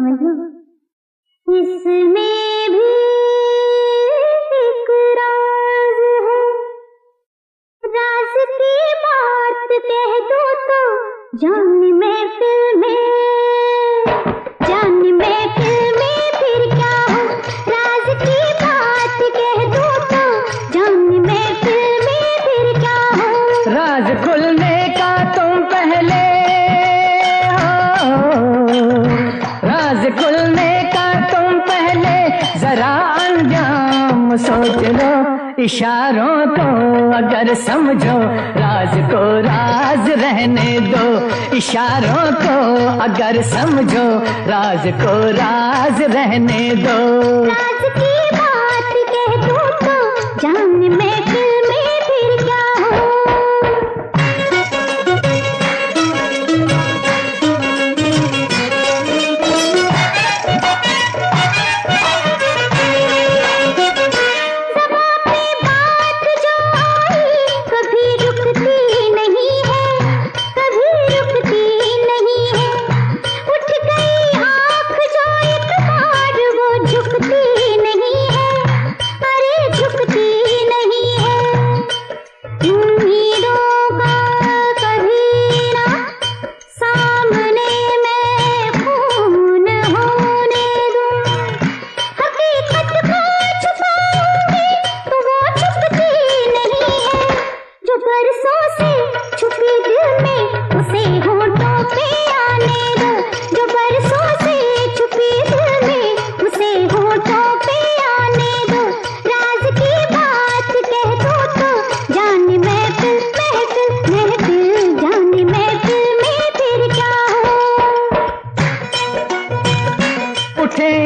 समझ लो। इसमें भी एक राज है, राज की बात कह दो तो जान महफिल में, जान महफिल में फिर क्या हो, राज की बात कह दो तो जान महफिल में फिर क्या हो। राज खुलने का तुम पहले हो, राज खुलने का तुम पहले जरा अंजाम सोच लो, इशारों को अगर समझो राज को राज रहने दो, इशारों को अगर समझो राज को राज रहने दो। राज की बात कह दो तो जान महफिल में फिर क्या हो।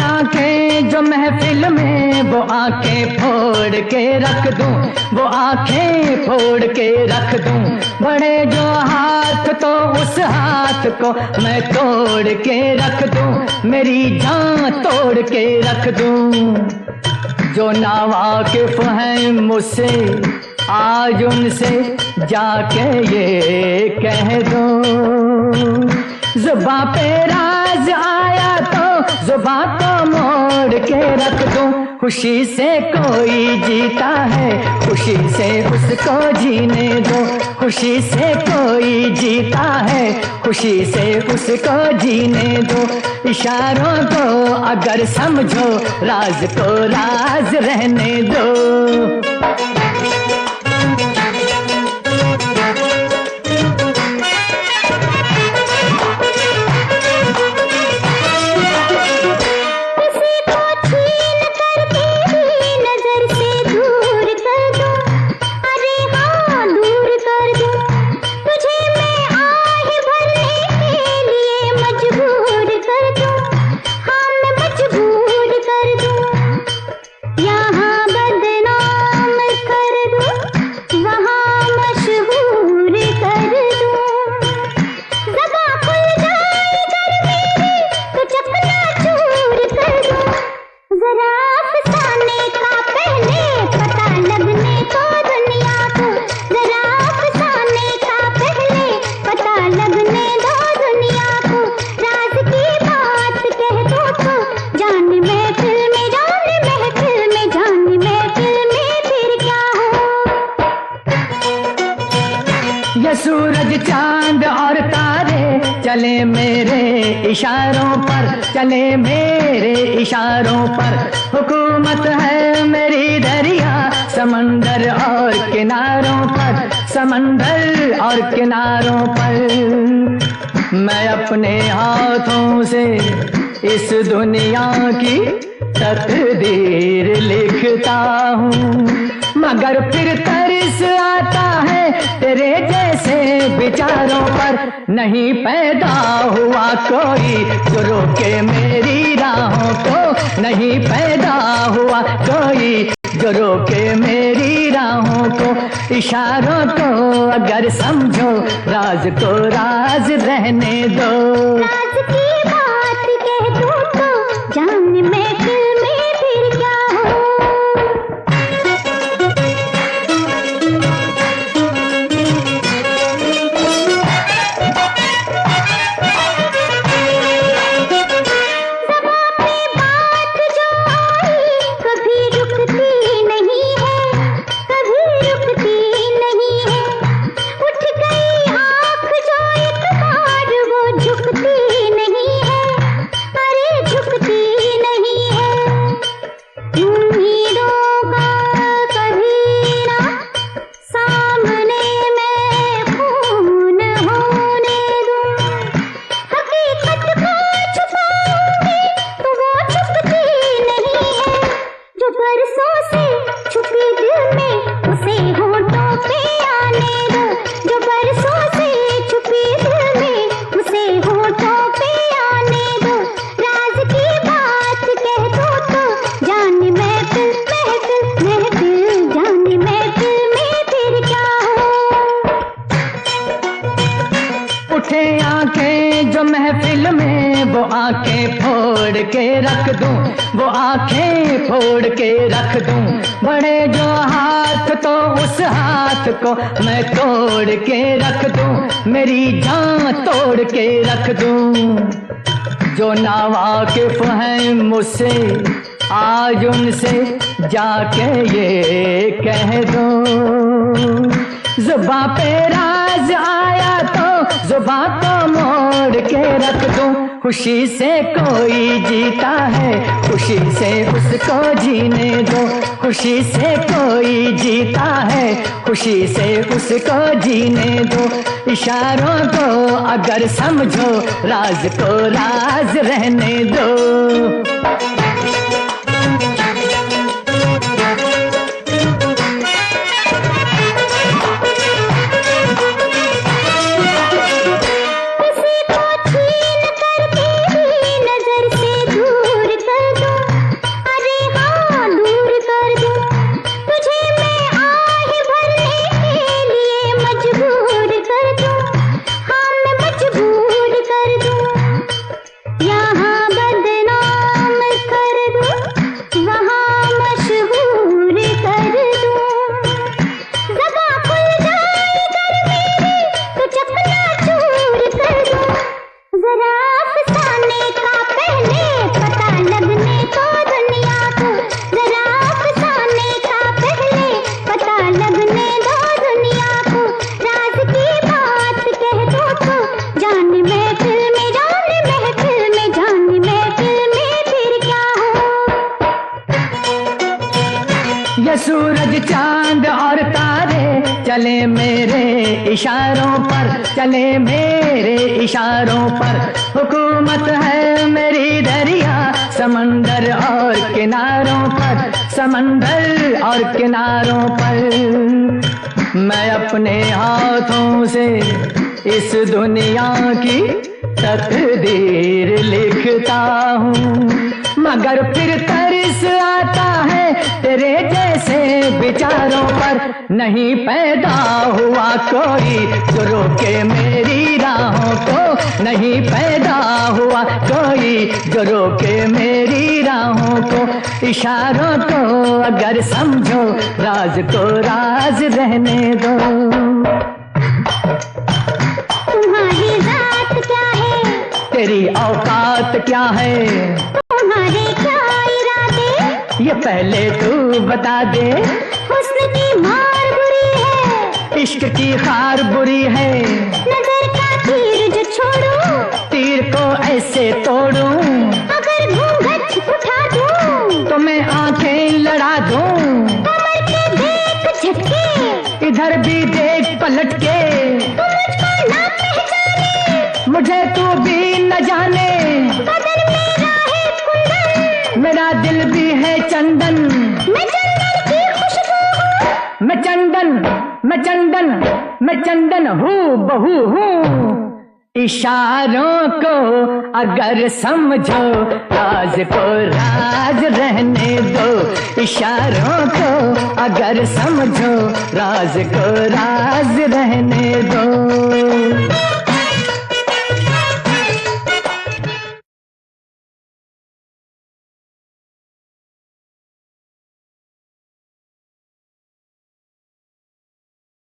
आंखें जो महफिल में वो आंखें फोड़ के रख दूं, वो आंखें फोड़ के रख दूं, बड़े जो हाथ तो उस हाथ को मैं तोड़ के रख दूं, मेरी जान तोड़ के रख दूं। जो नावाकिफ हैं मुझसे आज उनसे जाके ये कह दो, जुबां पे राज आया तो जुबां को मोड़ के रख दूं, खुशी से कोई जीता है खुशी से उसको जीने दो, खुशी से कोई जीता है खुशी से उसको जीने दो, इशारों को अगर समझो राज को राज रहने दो। सूरज चांद और तारे चले मेरे इशारों पर, चले मेरे इशारों पर, हुकूमत है मेरी दरिया समंदर और किनारों पर, समंदर और किनारों पर। मैं अपने हाथों से इस दुनिया की तकदीर लिखता हूँ, मगर फिर तरस आता है तेरे जैसे विचारों पर, नहीं पैदा हुआ कोई जो रोके मेरी राहों को, नहीं पैदा हुआ कोई जो रोके मेरी राहों को, इशारों को अगर समझो राज को राज रहने दो। राज की बात कह दो तो जान महफिल में फिर क्या हो। फोड़ के रख दूं, वो आंखें फोड़ के रख दूं, बड़े जो हाथ तो उस हाथ को मैं तोड़ के रख दूं, मेरी जान तोड़ के रख दूं। जो नावाकिफ हैं मुझसे आज उनसे जाके ये कह दो, जुबां पे राज आया तो जुबां को मोड़ के रख दूं। खुशी से कोई जीता है, खुशी से उसको जीने दो, खुशी से कोई जीता है, खुशी से उसको जीने दो। इशारों को अगर समझो, राज को राज रहने दो। ये सूरज चांद और तारे चले मेरे इशारों पर, चले मेरे इशारों पर। हुकूमत है मेरी दरिया समंदर और किनारों पर, समंदर और किनारों पर। मैं अपने हाथों से इस दुनिया की तकदीर लिखता हूँ, मगर फिर तरस आता है तेरे जैसे विचारों पर। नहीं पैदा हुआ कोई जो रोके मेरी राहों को, नहीं पैदा हुआ कोई जो रोके मेरी राहों को। इशारों को अगर समझो, राज को राज रहने दो। तुम्हारी जात क्या है, तेरी औकात क्या है, तुम्हारे क्या इरादे, ये पहले तू बता दे। हुस्न की मार बुरी है, इश्क की खार बुरी है, नजर का तीर जो छोड़ूं, तीर को ऐसे तोड़ूं, अगर घूंघट उठा दूं तो मैं आंखें लड़ा दूं। कमर के देख झटके, इधर भी देख पलट के, तू मुझको ना पहचाने, मुझे तू भी न जाने। बदन मेरा है कुंदन, मेरा दिल भी है चंदन, मैं चंदन की खुशबू हूँ, मैं चंदन, मैं चंदन, मैं चंदन हूँ बहू हूँ। इशारों को अगर समझो, राज को राज रहने दो। इशारों को अगर समझो, राज को राज रहने दो।